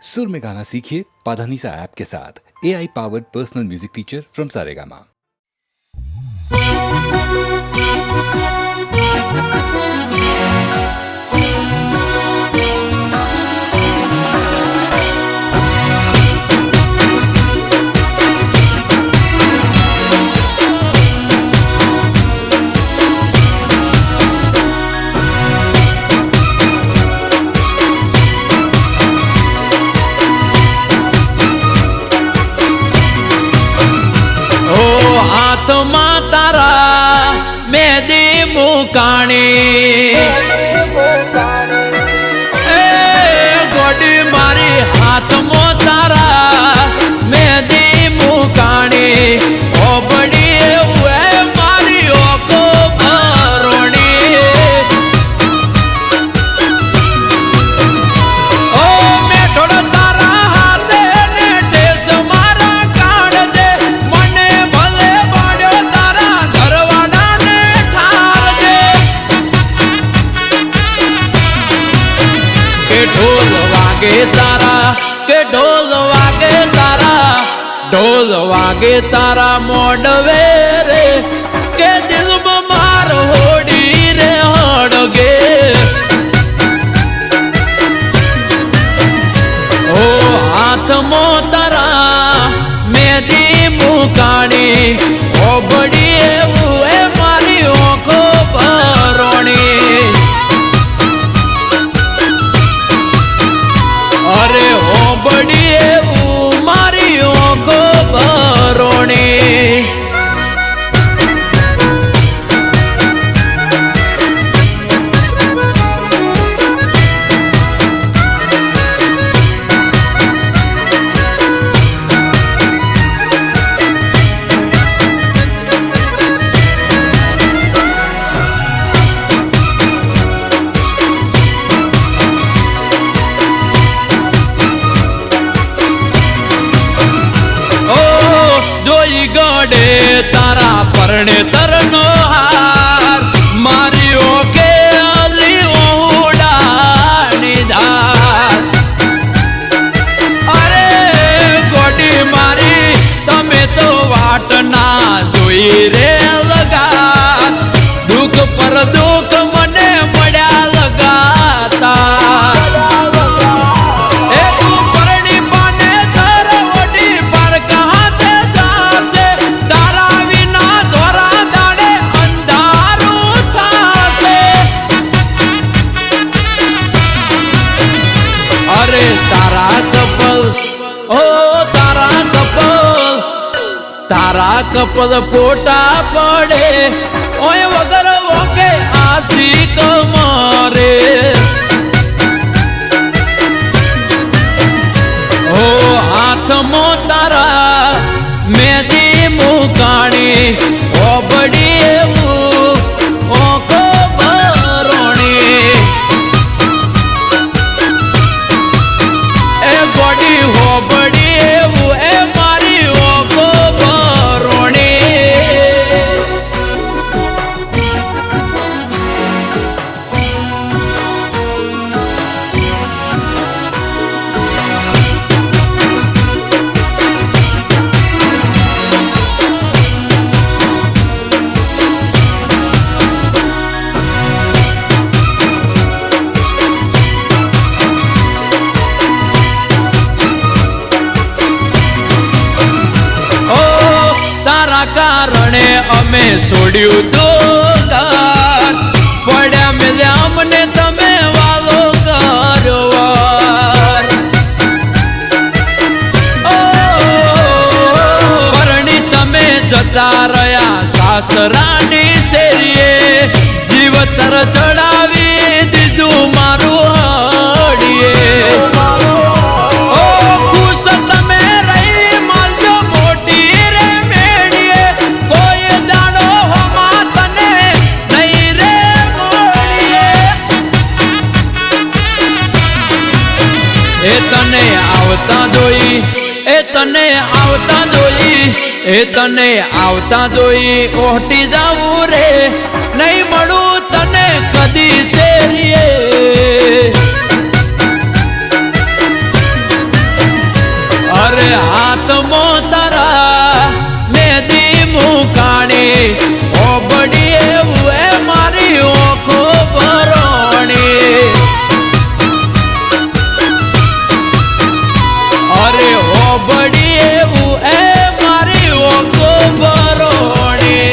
सुर में गाना सीखिए पाधानीसा ऐप के साथ। AI powered personal music teacher from Saregama. આત્મા તારા મેદી મુકાણી એ ગોડી મારી હાથમાં તારા મેદી મુકાણી ઓબડી એવું મારી ઓકો ભરોણી ઓ મેઠોડ તારા હાથે ને ટેસ મારા કાઢજે મને ભલે પાડ્યો તારા ઘરવાળાને ઠારજે કે ઢોલ વાગે તારા કે ઢોલ વાગે તારા ઢોલ વાગે તારા મોડવે રે કે દિલમાં માર હોડી રે હડગે ઓ હાથમાં તારા મેદી મુકાણી ઓબડી એવું એ મારી ઓખો ભરોણી અરે ઓબડી એવું મારી ઓખો ભરોણી જોઈ ગડે તારા પરણે તરનો હાર મારી ઓકે અલી ઓડાની ધાર અરે ગોડી મારી તમે તો વાટ ના જોઈ રે લગા દુઃખ પર દુઃખ મને મળ્યા લગાતા તારા કપલ ફોટા પડે ઓય વગર વોકે આશિક મારે ઓ હાથમાં તારા મેદી મુકાણી ઓબડી એવું ઓખો ભરોણી એ ગોડી હોબડી એવું એ મારી ઓખો કારણે અમે છોડ્યું તો ઘર પડ્યા મેલ્યા અમને તમે વાલો કરો પરણી તમે જતા રહ્યા સાસરાની શેરીએ જીવતર ચડાવી દીધું મારું હડીએ તને આવતા જોઈ તને આવતા જોઈ ઓહટી જાવું રે નહીં મળું તને કદી શેરીએ હાથમાં તારા મેદી મુકાણી ઓબડી એવું એ મારી ઓખો ભરોણી અરે ઓબડી એવું એ મારી ઓખો ભરોણી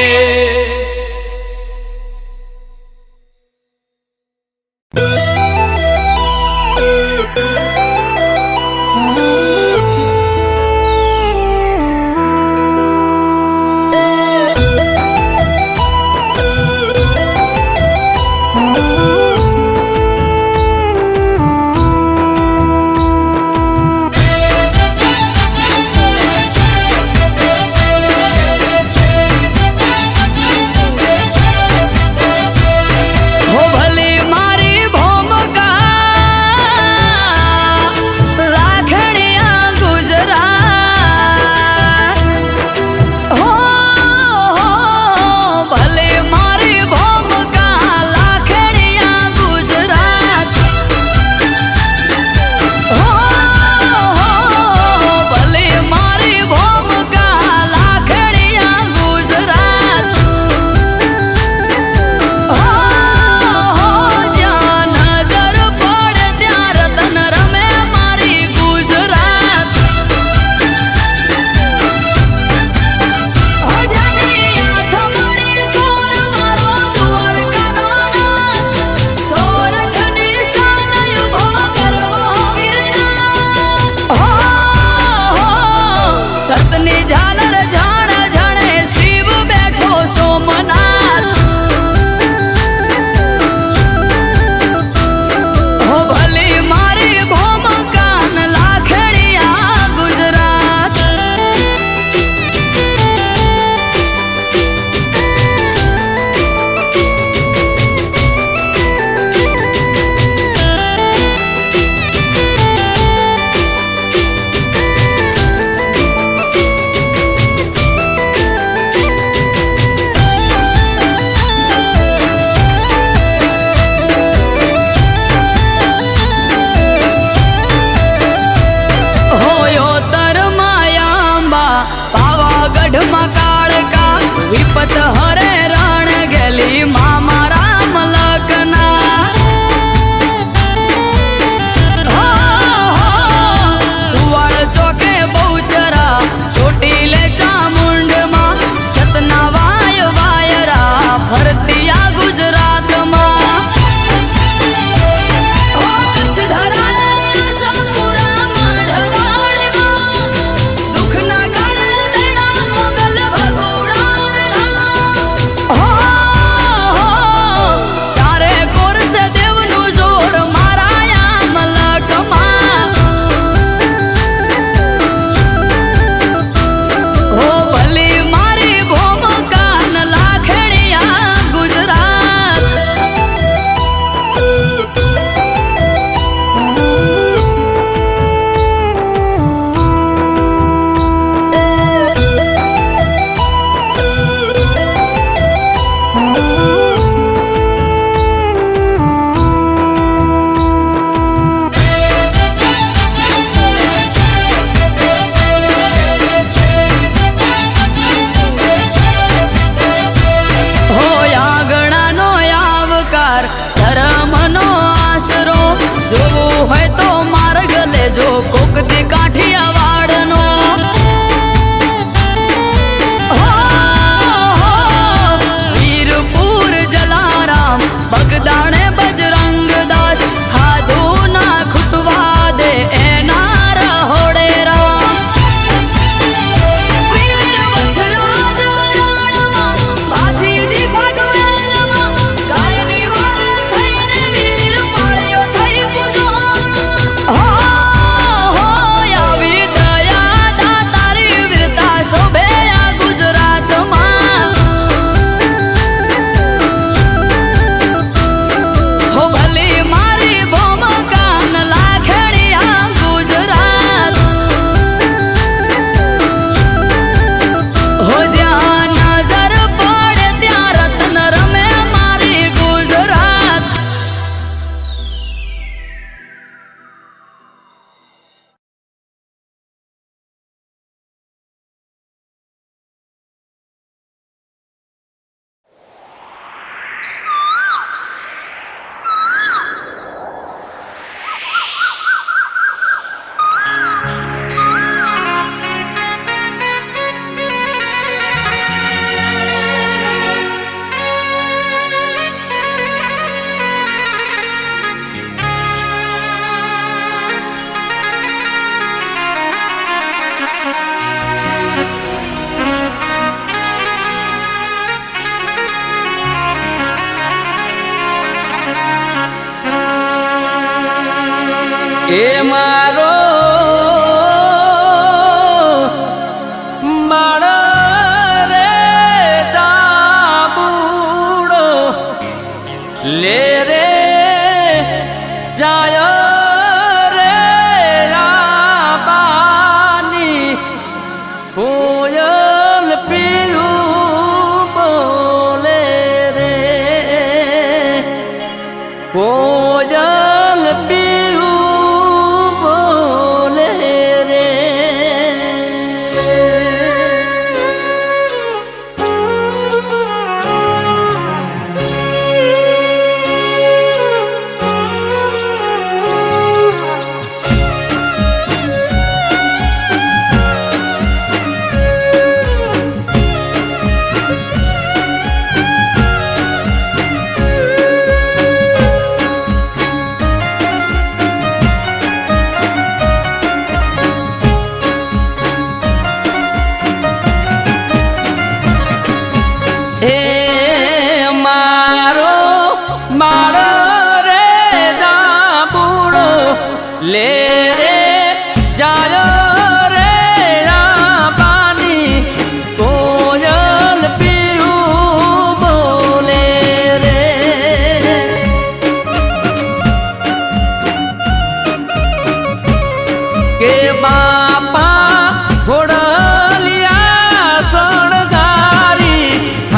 બાપા ઘોડલિયા શણગારી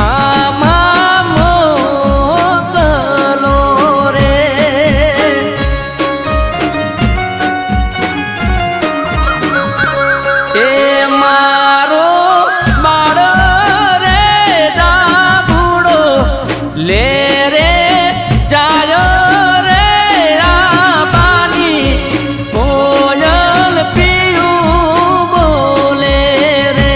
આમાં મોકલો રે. એ મારો બાળ રે દાભુડો લે રે જાય રે રાબાની કોયલ પિયું બોલે રે.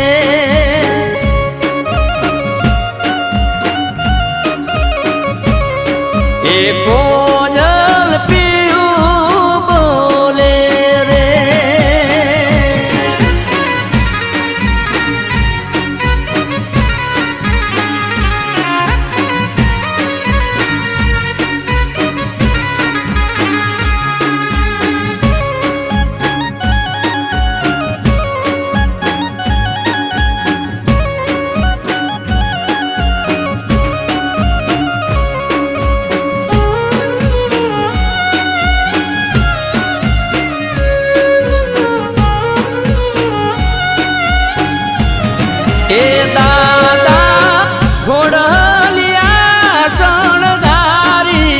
એ કોયલ પિયું બોલે રે. એ દાદા ઘોડલિયા શણગારી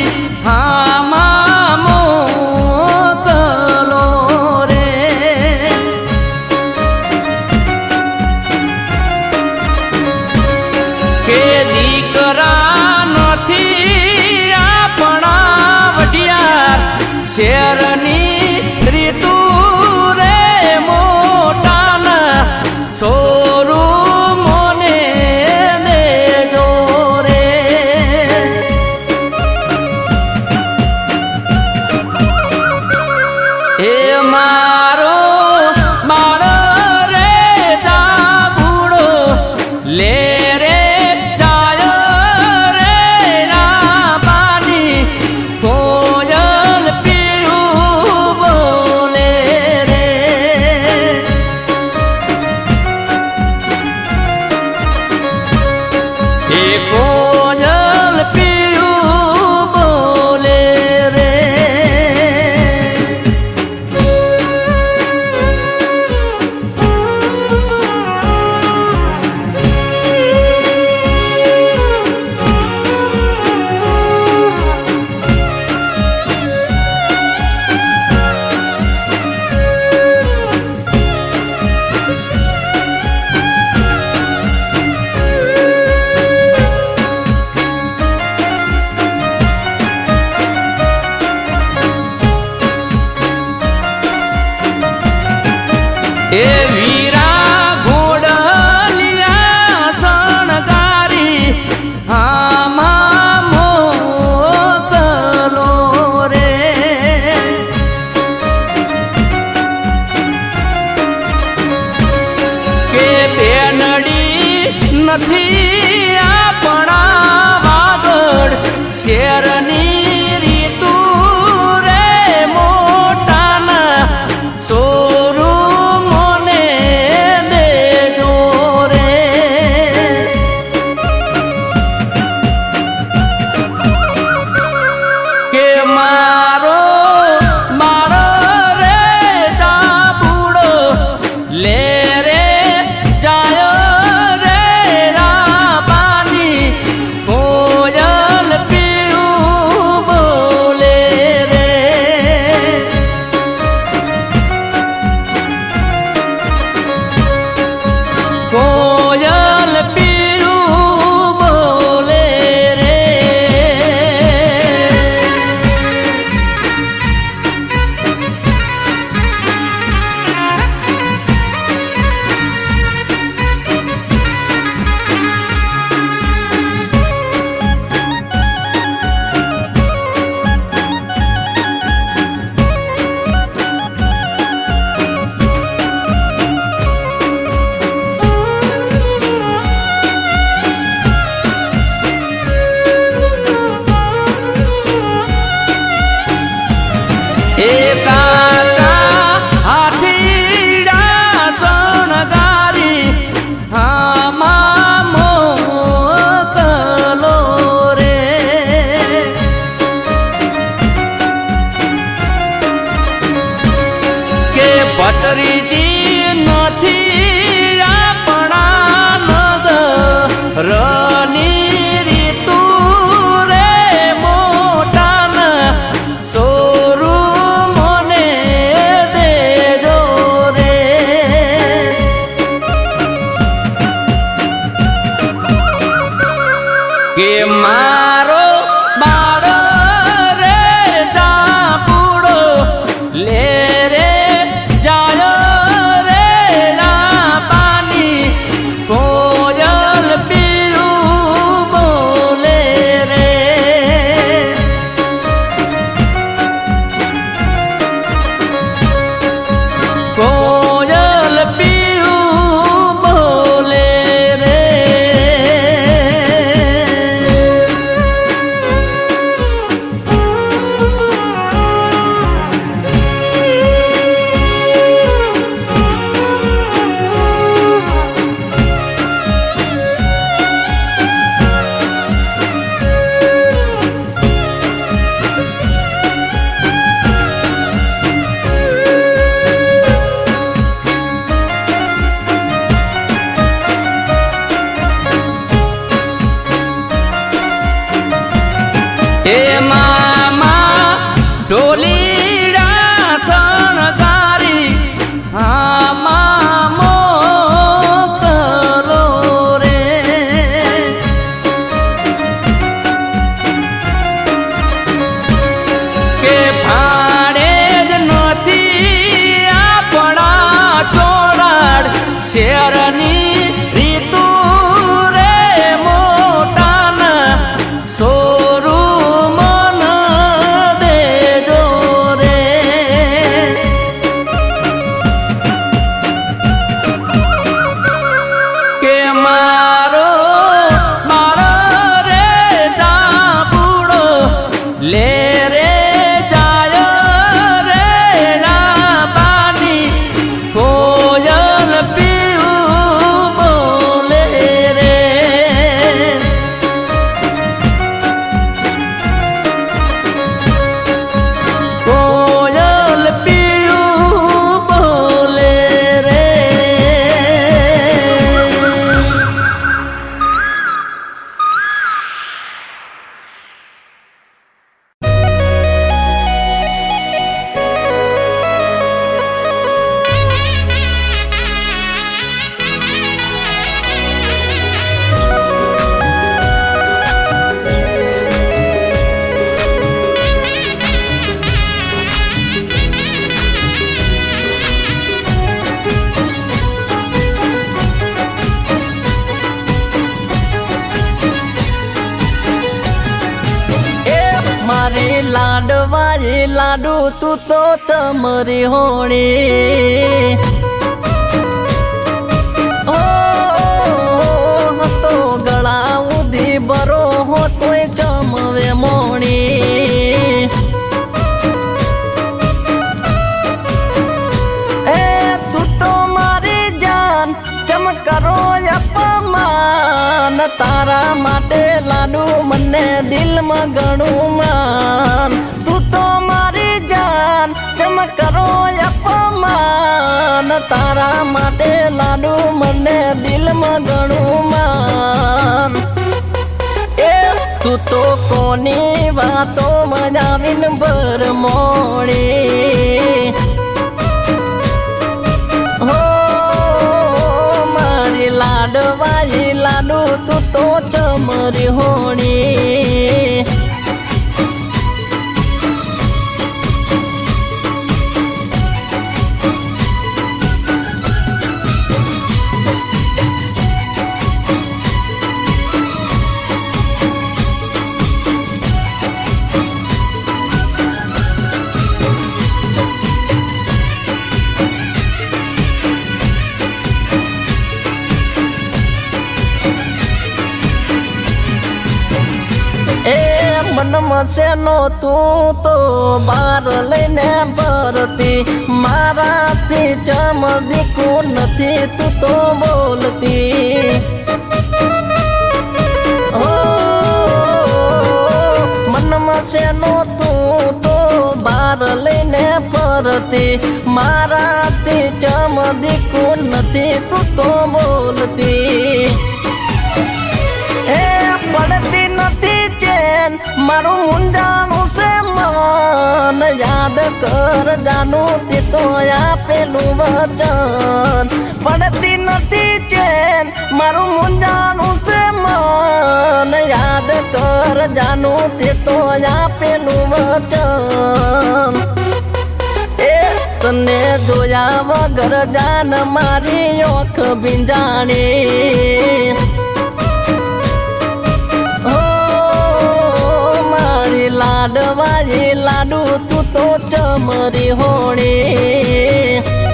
આમાં મોકલો રે. કે દીકરા નથી આપણા વઢિયાર શેરની રીતુ રે મોટાના સોરું મોને દેજો રે. એ મારો બાળ રે દાભુડો લે રે જાય રે રાબાની કોયલ પિયું બોલે રે. એ કોયલ પિયું બોલે રે. એ વીરા ઘોડલિયા શણગારી આમાં મોકલો રે. કે બેનડી નથી આપણા વાગડ શેરની રીતુ રે મોટાના સોરું મોને દેજો રે. કે મારો બાળ રે દાભુડો લે રે જાય રે રાબાની કોયલ પિયું પટરીજી નથી આપણા નદ રની રીતુ રે મોટાના સોરું મને દેજો રે કે મારો બાળ રે દાપુડો લે રે જાય રે ના પાણી કોયલ પીરું બોલે રે કોયલ પીરું બોલે રે હે મામા ઢોલીડા શણગારી આમાં મોકલો રે કે ભાડે જ નથી આપણા ચોરાડ શેરની રીતુ રે મોટાના સોરું મન દેજો રે કે મારો બાળ રે દાપુડો લે રે જાય રે ના પાણી કોયલ પીવું બોલે રે કોયલ પીયું બોલે રે મારી લાડવાજી લાડુ તું તો ચમરી હોણી ઓ તો ગળા ઉધી બરો હો તોય ચમવે મોણી એ તું તો મારી જાન ચમકરો અપમાન તારા માટે લાડુ મને દિલમાં ઘણું માન તું તો મારી જાન ચમકરો અપમાન તારા માટે લાડુ મને દિલમાં ઘણું માન એ તું તો કોની વાતો મજાવીન ભર મોડી હો મારી લાડવાજી લાડુ તું તો ચમરી હોણી મનમાં શેનો તું તો બાર લઈને ભરતી મારાથી ચમદીકું નથી તું તો બોલતી હો મનમાં શેનો તું તો બાર લઈને ફરતી મારાથી ચમ દીકુ નથી તું તો બોલતી એ પડતી નથી ચેન મારું મુંજાનું છે મન યાદ કર જાનું તે તો આપેલું વચન પડતી નથી ચેન મારું મુંજાનું છે મન યાદ કર જાનું તે તો આપેલું વચન એ તને જોયા વગર જાન મારી ઓખ ભીંજાણી લાડવાજી લાડુ તું તો ચમરી હોણી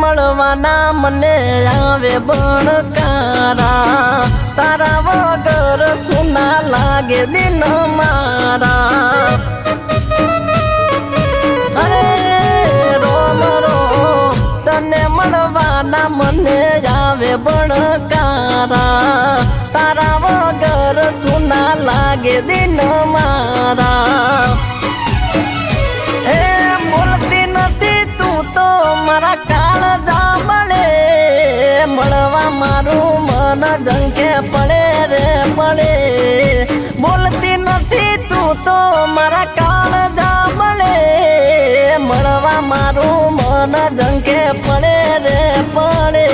મળવાના મને આવે બણકારા તારા વગર સુના લાગે દિન મારા અરે રોમ રોમ તને મળવાના મને આવે બણકારા તારા વગર સુના લાગે દિન મારા એ બોલતી નથી તું તો મારા કાળ જામણે મળવા મારું મન જંખે પડે રે પડે બોલતી નથી તું તો મારા કાળ જામણે મળવા મારું મન જંખે પડે રે પડે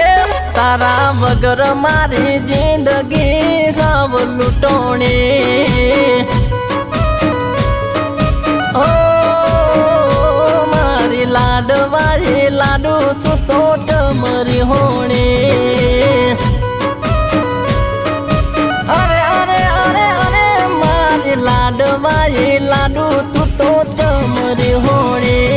એ તારા વગર મારી જિંદગી સાવ લૂંટોણી લાડવાજી લાડુ તું તો ચમરી હોણી અરે અરે અરે અરે મારી લાડવાજી લાડુ તું તો ચમરી હોણી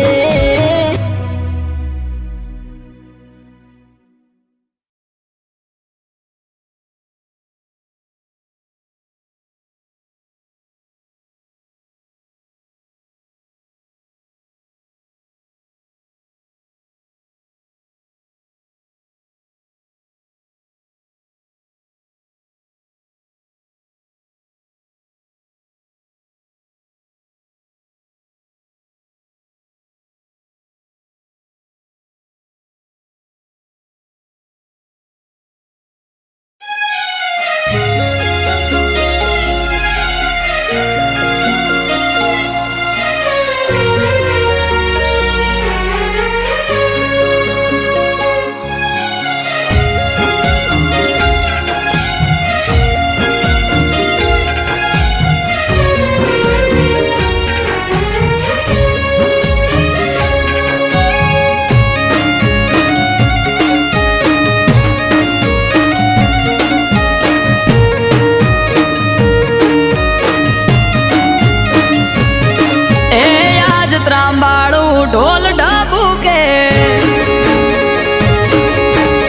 ઢોલ ઢબુકે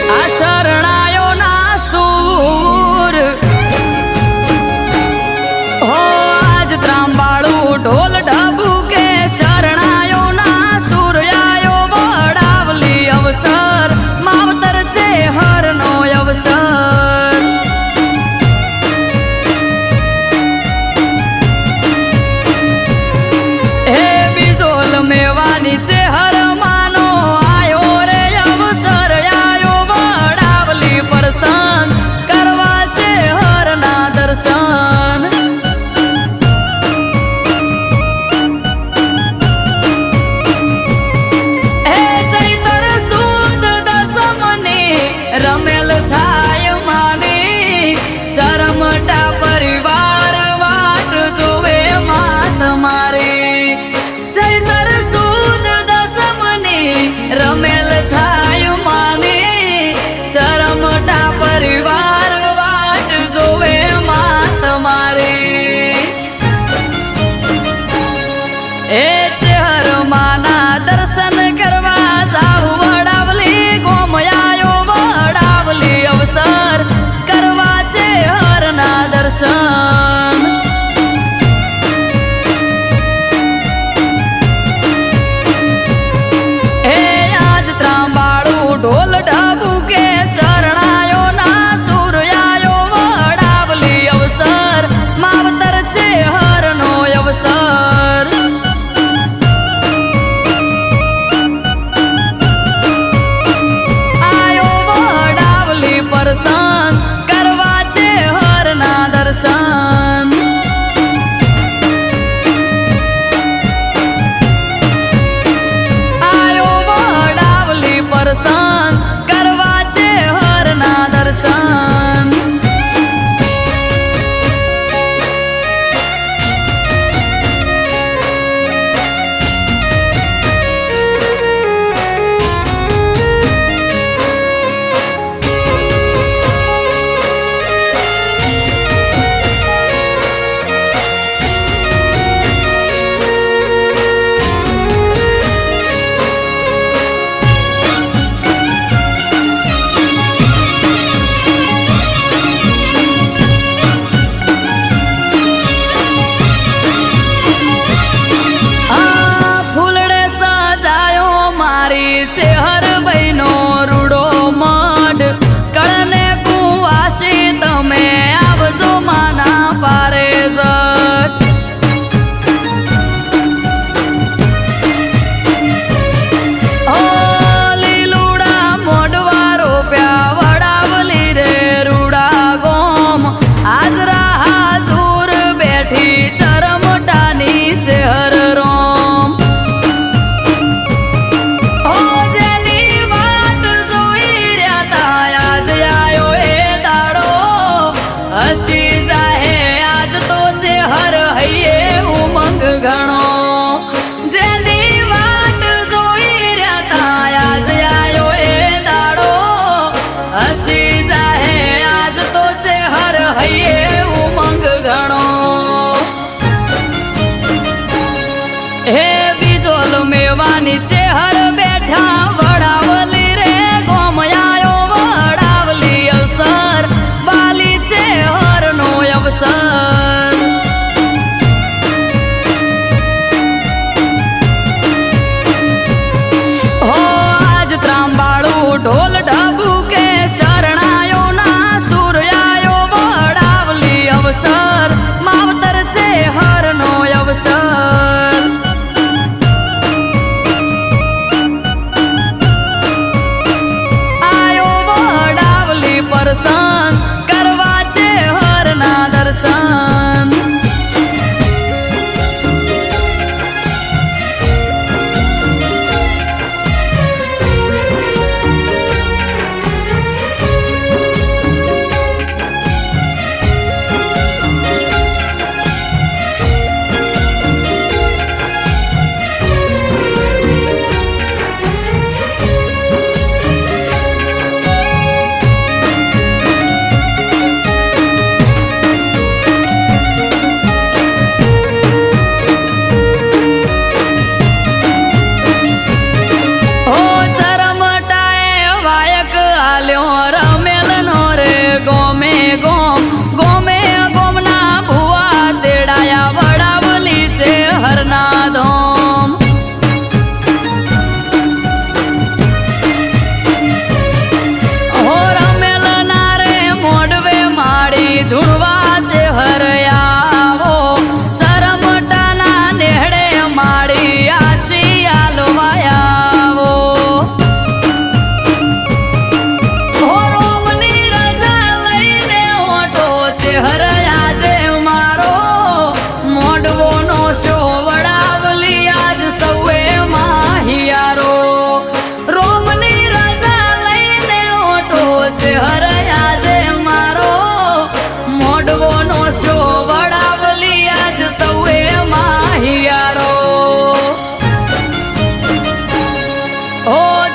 આ શરણાયો ના સૂર હો આજ ત્રાંબાળું ઢોલ ઢબુકે શરણાયો ના સૂર આયો વડાવલી અવસર માવતર છે હરનો અવસર હે બીજોલ મેવાની છે હર માનો મારી છે હર બહેનો રૂડો મઢ કળને કુવાસી તમે આવજો માના પારે જટ લીલુડા મોડવા રોપ્યા વડાવલી રે રૂડા ગોમ આદરા હાજુર બેઠી ચરમટાની છે હર રોમ જેની વાત જોઈ રહ્યા તા આજ આયો એ દાડો હસી જાહે આજ તો છે હર હૈયે ઉમંગ ઘણો જેની વાત જોઈ રહ્યા તા આજ આયો એ દાડો હસી જાહે આજ તો છે હર હૈયે ઉમંગ ઘણો હે બીજોલ મેવાની ચેહર બેઠા વડાવલી રે ગોમયાયો વડાવલી અવસર બાલી ચેહર નો અવસર હો આજ ત્રાંબાળું ઢોલ ઢબુ કે શરણાયો ના સૂર્યાયો વડાવલી અવસર માવતર ચેહર નો અવસર દર્શન કરવા છે હરના દર્શન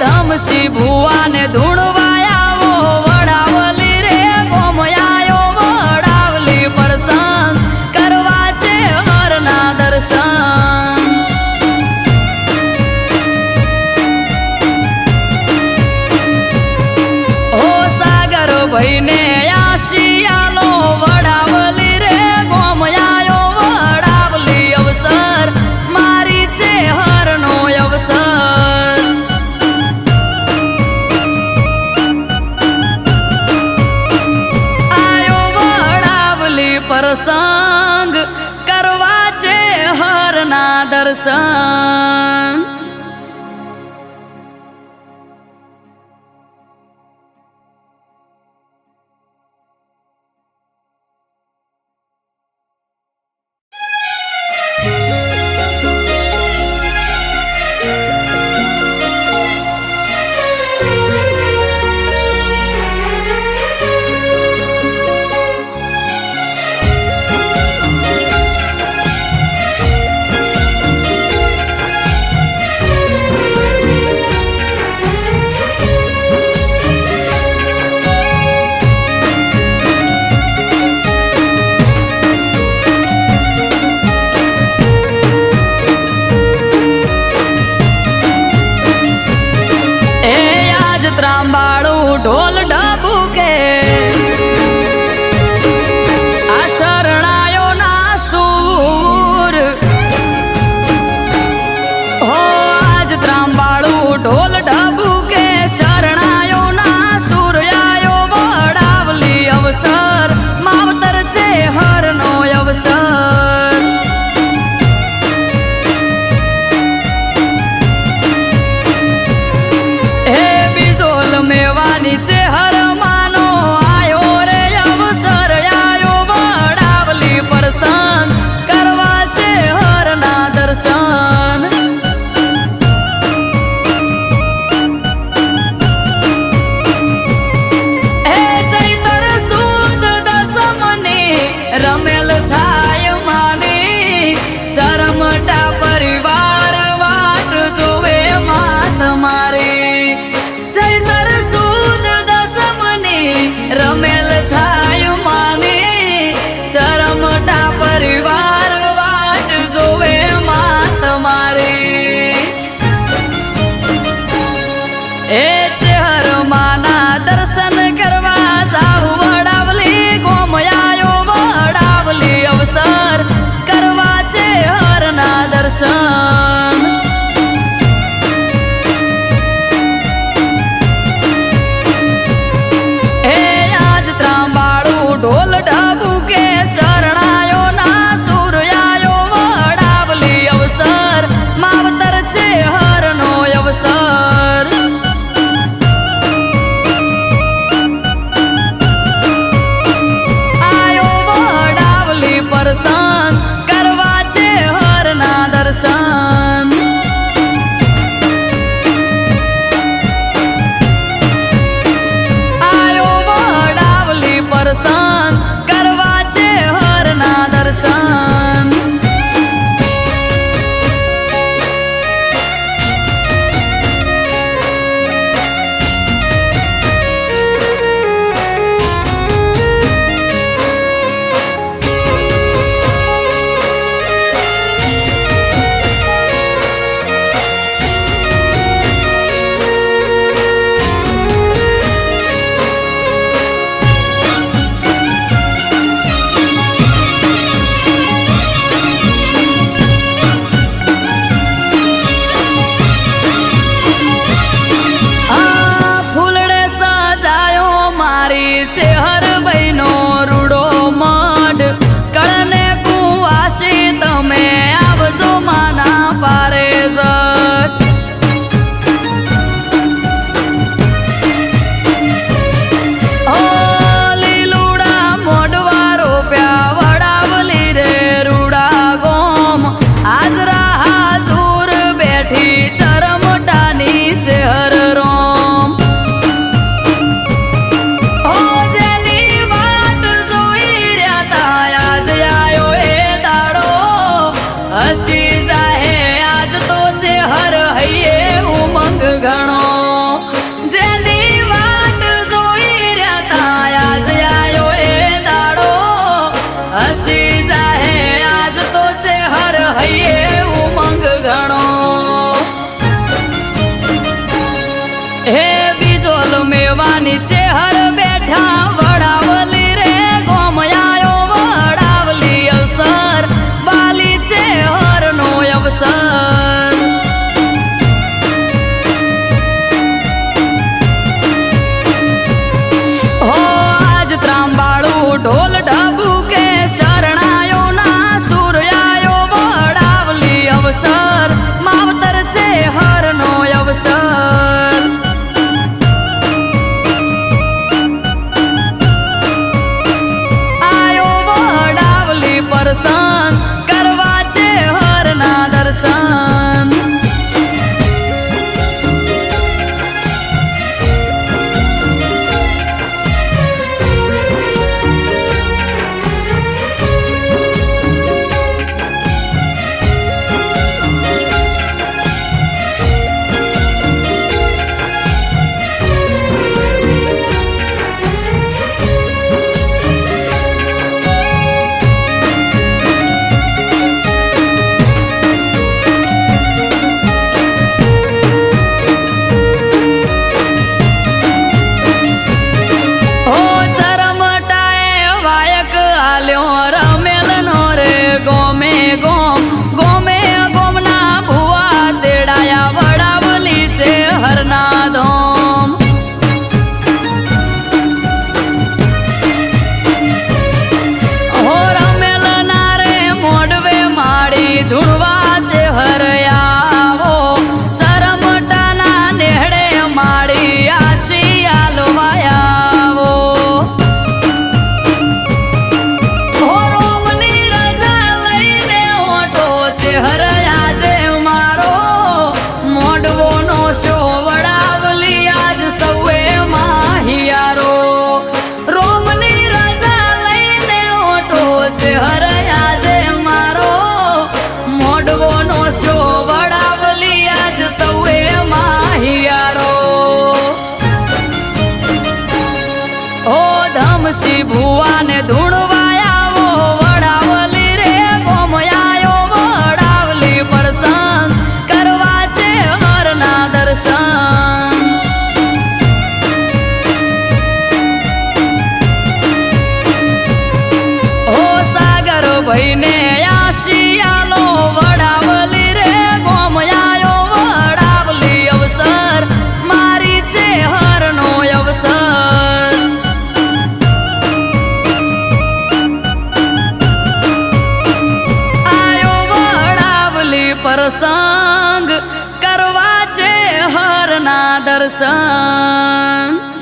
ધમસી ભુવાને ધૂણવાયાવો વડાવલી રે ગોમયાયો વડાવલી પ્રસંગ કરવા છે હરના દર્શન ઓ સાગર ભાઈને આશિયાલો વડાવલી રે ગોમયાયો વડાવલી અવસર મારી છે હરનો અવસર પ્રસંગ કરવા છે હરના દર્શન ઢોલ ઢબુકે આ શરણાયો ના સૂર હો આજ ત્રાંબાળું ઢોલ એ ચેહર માના દર્શન કરવા જાવ વડાવલી ગોમયાયો વડાવલી અવસર કરવા ચેહરના દર્શન હે આજ ત્રાંબાળું ઢોલ ઢબુ કે શરણાયો ના સૂર્યાયો વડાવલી અવસર માવતર ચેહરનો અવસર કરવા છે હરના દર્શન આયો વડાવલી પરસન કરવા છે હરના દર્શન ચેહર બહેનો રૂડો મઢ કળને કુવાસી તમે આવજો માના પારે જટ ઓ લીલુડા મોઢવા રોપ્યા વડાવલી રે રૂડા ગોમ હાજરા હાજુર બેઠી ચરમટાની ચેહર રોમ હસી જાહે આજ તો ચેહર હૈયે ઉમંગ ઘણો જેની વાટ જોઈ રહ્યા તા આજ આયો એ દાડો હસી જાહે આજ તો ચેહર હૈયે ઉમંગ ઘણો હે બીજોલ મેવાની ચેહર બેઠા વડાવલી રે ગોમયાયો વડાવલી અવસર બાલી ચેહરનો અવસર હો આજ ત્રાંબાળું ઢોલ ઢબુ કે શરણાયો ના સૂર્યાયો વડાવલી અવસર માવતર ચેહરનો અવસર આયો વડાવલી પરસન કરવા છે હરના દર્શન ધમસી ભુવાને ધૂણવાયાવો વડાવલી રે ગોમયાયો વડાવલી પ્રસંગ કરવા છે હરના દર્શન ભાઈને આશિયાલો વડાવલી રે ગોમયાયો વડાવલી અવસર મારી ચેહરનો અવસર આયો વડાવલી પ્રસંગ કરવા ચેહરના દર્શન